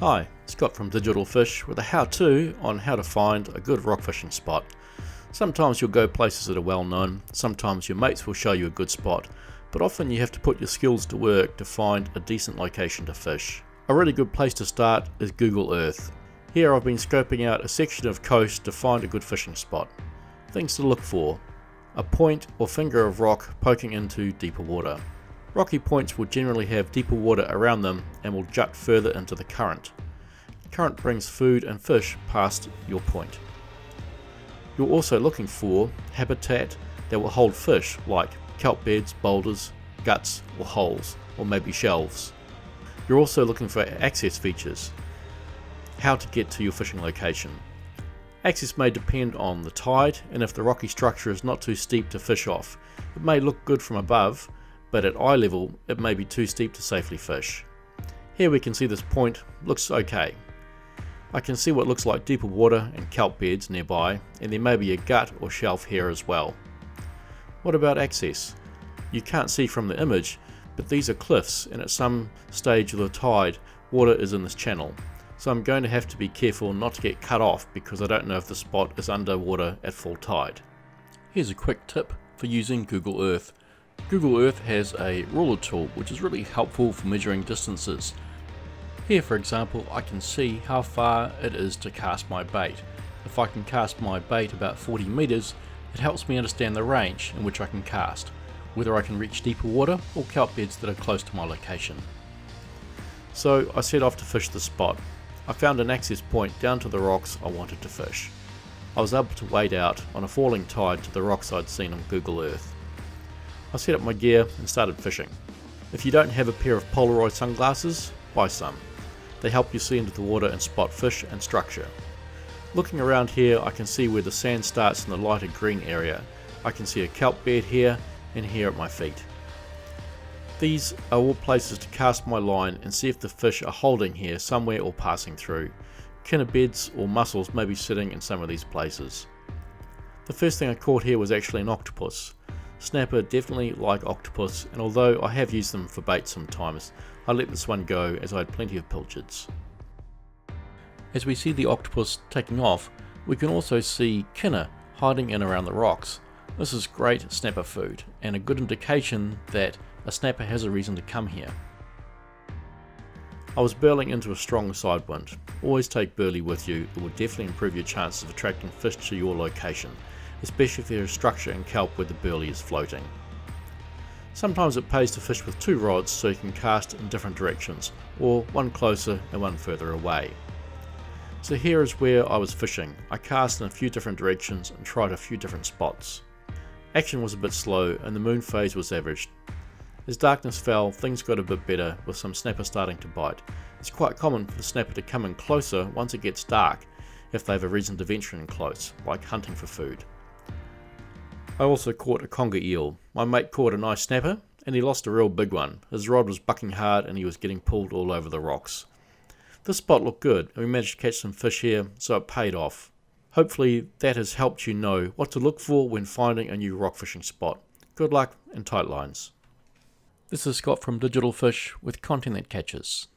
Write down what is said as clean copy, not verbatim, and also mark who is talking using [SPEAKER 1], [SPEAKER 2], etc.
[SPEAKER 1] Hi, Scott from Digital Fish with a how-to on how to find a good rock fishing spot. Sometimes you'll go places that are well known, sometimes your mates will show you a good spot, but often you have to put your skills to work to find a decent location to fish. A really good place to start is Google Earth. Here I've been scoping out a section of coast to find a good fishing spot. Things to look for: a point or finger of rock poking into deeper water. Rocky points will generally have deeper water around them and will jut further into the current. Current brings food and fish past your point. You're also looking for habitat that will hold fish like kelp beds, boulders, guts or holes, or maybe shelves. You're also looking for access features, how to get to your fishing location. Access may depend on the tide, and if the rocky structure is not too steep to fish off. It may look good from above, but at eye level it may be too steep to safely fish. Here we can see this point looks okay. I can see what looks like deeper water and kelp beds nearby, and there may be a gut or shelf here as well. What about access? You can't see from the image, but these are cliffs, and at some stage of the tide water is in this channel, so I'm going to have to be careful not to get cut off because I don't know if the spot is underwater at full tide. Here's a quick tip for using Google Earth. Google Earth has a ruler tool which is really helpful for measuring distances. Here for example I can see how far it is to cast my bait. If I can cast my bait about 40 meters, it helps me understand the range in which I can cast, whether I can reach deeper water or kelp beds that are close to my location. So I set off to fish the spot. I found an access point down to the rocks I wanted to fish. I was able to wade out on a falling tide to the rocks I'd seen on Google Earth. I set up my gear and started fishing. If you don't have a pair of Polaroid sunglasses, buy some. They help you see into the water and spot fish and structure. Looking around here I can see where the sand starts in the lighter green area. I can see a kelp bed here and here at my feet. These are all places to cast my line and see if the fish are holding here somewhere or passing through. Kinner beds or mussels may be sitting in some of these places. The first thing I caught here was actually an octopus. Snapper definitely like octopus, and although I have used them for bait sometimes, I let this one go as I had plenty of pilchards. As we see the octopus taking off, we can also see kinner hiding in around the rocks. This is great snapper food and a good indication that a snapper has a reason to come here. I was burling into a strong side wind. Always take burley with you, it will definitely improve your chances of attracting fish to your location, especially if there is structure and kelp where the burley is floating. Sometimes it pays to fish with two rods so you can cast in different directions, or one closer and one further away. So here is where I was fishing. I cast in a few different directions and tried a few different spots. Action was a bit slow and the moon phase was average. As darkness fell, things got a bit better with some snapper starting to bite. It's quite common for the snapper to come in closer once it gets dark if they have a reason to venture in close, like hunting for food. I also caught a conger eel. My mate caught a nice snapper and he lost a real big one. His rod was bucking hard and he was getting pulled all over the rocks. This spot looked good and we managed to catch some fish here, so it paid off. Hopefully that has helped you know what to look for when finding a new rock fishing spot. Good luck and tight lines. This is Scott from Digital Fish with content that catches.